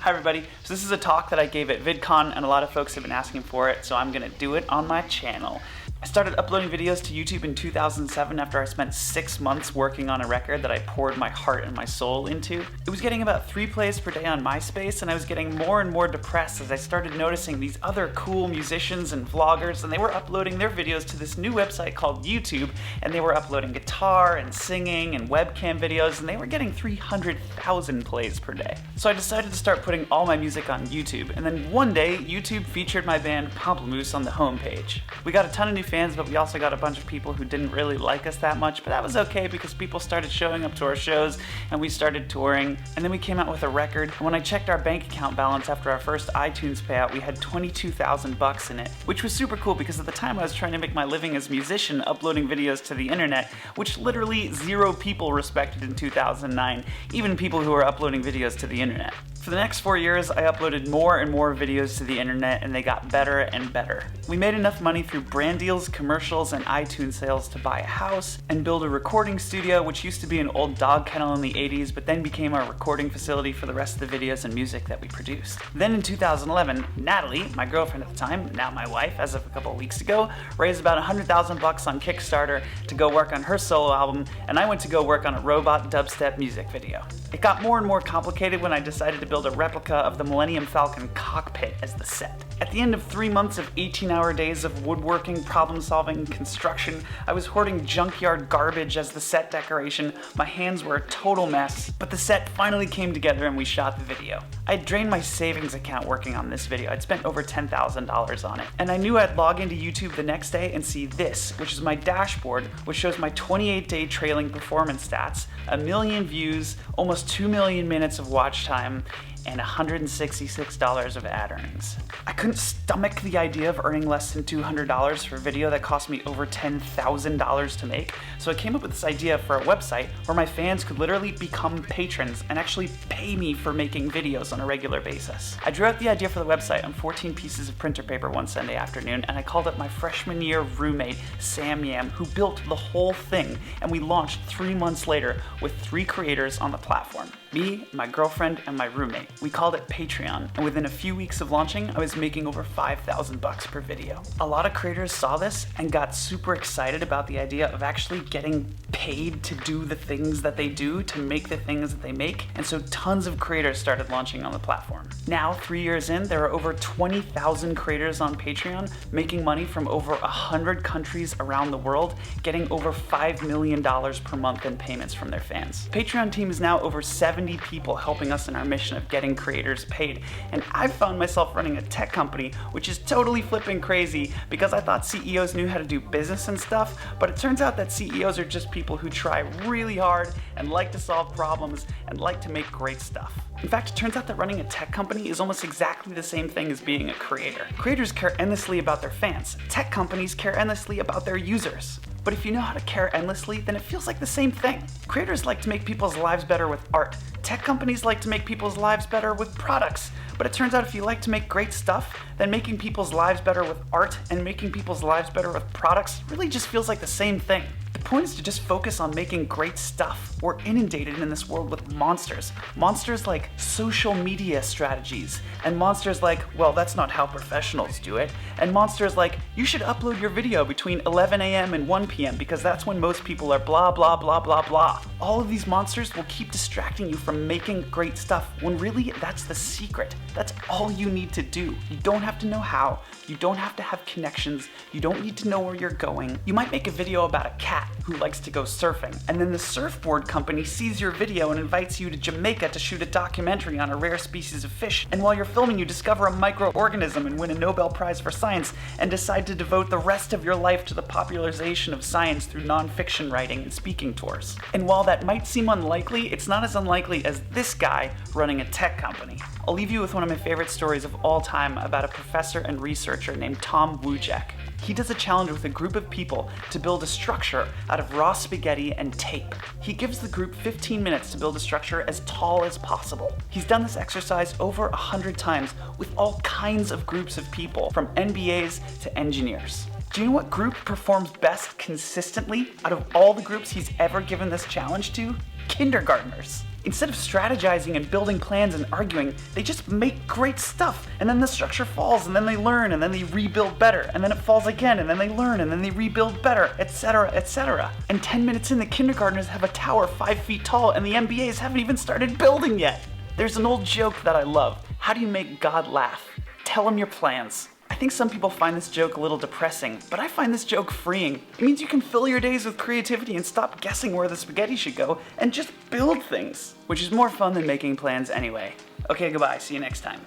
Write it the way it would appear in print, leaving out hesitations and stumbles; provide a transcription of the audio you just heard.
Hi everybody, so this is a talk that I gave at VidCon and a lot of folks have been asking for it, so I'm gonna do it on my channel. I started uploading videos to YouTube in 2007 after I spent 6 months working on a record that I poured my heart and my soul into. It was getting about 3 plays per day on MySpace, and I was getting more and more depressed as I started noticing these other cool musicians and vloggers, and they were uploading their videos to this new website called YouTube, and they were uploading guitar and singing and webcam videos, and they were getting 300,000 plays per day. So I decided to start putting all my music on YouTube, and then one day, YouTube featured my band Pomplamoose on the homepage. We got a ton of new fans, but we also got a bunch of people who didn't really like us that much, but that was okay because people started showing up to our shows and we started touring, and then we came out with a record, and when I checked our bank account balance after our first iTunes payout, we had 22,000 bucks in it, which was super cool because at the time I was trying to make my living as a musician uploading videos to the internet, which literally 0 people respected in 2009, even people who were uploading videos to the internet. For the next 4 years, I uploaded more and more videos to the internet, and they got better and better. We made enough money through brand deals, commercials, and iTunes sales to buy a house and build a recording studio, which used to be an old dog kennel in the 80s, but then became our recording facility for the rest of the videos and music that we produced. Then in 2011, Natalie, my girlfriend at the time, now my wife as of a couple of weeks ago, raised about 100,000 bucks on Kickstarter to go work on her solo album, and I went to go work on a robot dubstep music video. It got more and more complicated when I decided to build a replica of the Millennium Falcon cockpit as the set. At the end of 3 months of 18-hour days of woodworking, problem-solving, and construction, I was hoarding junkyard garbage as the set decoration. My hands were a total mess, but the set finally came together and we shot the video. I had drained my savings account working on this video. I'd spent over $10,000 on it, and I knew I'd log into YouTube the next day and see this, which is my dashboard, which shows my 28-day trailing performance stats, 1 million views, almost 2 million minutes of watch time, and $166 of ad earnings. I couldn't stomach the idea of earning less than $200 for a video that cost me over $10,000 to make, so I came up with this idea for a website where my fans could literally become patrons and actually pay me for making videos on a regular basis. I drew out the idea for the website on 14 pieces of printer paper one Sunday afternoon, and I called up my freshman year roommate, Sam Yam, who built the whole thing, and we launched 3 months later with 3 creators on the platform. Me, my girlfriend, and my roommate. We called it Patreon, and within a few weeks of launching, I was making over 5,000 bucks per video. A lot of creators saw this and got super excited about the idea of actually getting paid to do the things that they do, to make the things that they make, and so tons of creators started launching on the platform. Now, 3 years in, there are over 20,000 creators on Patreon, making money from over 100 countries around the world, getting over $5 million per month in payments from their fans. Patreon team is now over 70 people helping us in our mission of getting creators paid, and I've found myself running a tech company, which is totally flipping crazy because I thought CEOs knew how to do business and stuff, but it turns out that CEOs are just people who try really hard and like to solve problems and like to make great stuff. In fact, it turns out that running a tech company is almost exactly the same thing as being a creator. Creators care endlessly about their fans. Tech companies care endlessly about their users. But if you know how to care endlessly, then it feels like the same thing. Creators like to make people's lives better with art. Tech companies like to make people's lives better with products. But it turns out if you like to make great stuff, then making people's lives better with art and making people's lives better with products really just feels like the same thing. The point is to just focus on making great stuff. We're inundated in this world with monsters. Monsters like social media strategies, and monsters like, well, that's not how professionals do it, and monsters like, you should upload your video between 11 a.m. and 1 p.m. because that's when most people are blah blah blah blah blah. All of these monsters will keep distracting you from making great stuff when really that's the secret. That's all you need to do. You don't have to know how, you don't have to have connections, you don't need to know where you're going. You might make a video about a cat who likes to go surfing, and then the surfboard company sees your video and invites you to Jamaica to shoot a documentary on a rare species of fish, and while you're filming you discover a microorganism and win a Nobel Prize for science and decide to devote the rest of your life to the popularization of science through non-fiction writing and speaking tours. And while that might seem unlikely, it's not as unlikely as this guy running a tech company. I'll leave you with one of my favorite stories of all time about a professor and researcher named Tom Wujek. He does a challenge with a group of people to build a structure out of raw spaghetti and tape. He gives the group 15 minutes to build a structure as tall as possible. He's done this exercise over 100 times with all kinds of groups of people, from MBAs to engineers. Do you know what group performs best consistently out of all the groups he's ever given this challenge to? Kindergartners. Instead of strategizing and building plans and arguing, they just make great stuff, and then the structure falls, and then they learn, and then they rebuild better, and then it falls again, and then they learn, and then they rebuild better, etc., etc. And 10 minutes in, the kindergartners have a tower 5 feet tall, and the MBAs haven't even started building yet. There's an old joke that I love. How do you make God laugh? Tell him your plans. I think some people find this joke a little depressing, but I find this joke freeing. It means you can fill your days with creativity and stop guessing where the spaghetti should go and just build things, which is more fun than making plans anyway. Okay, goodbye. See you next time.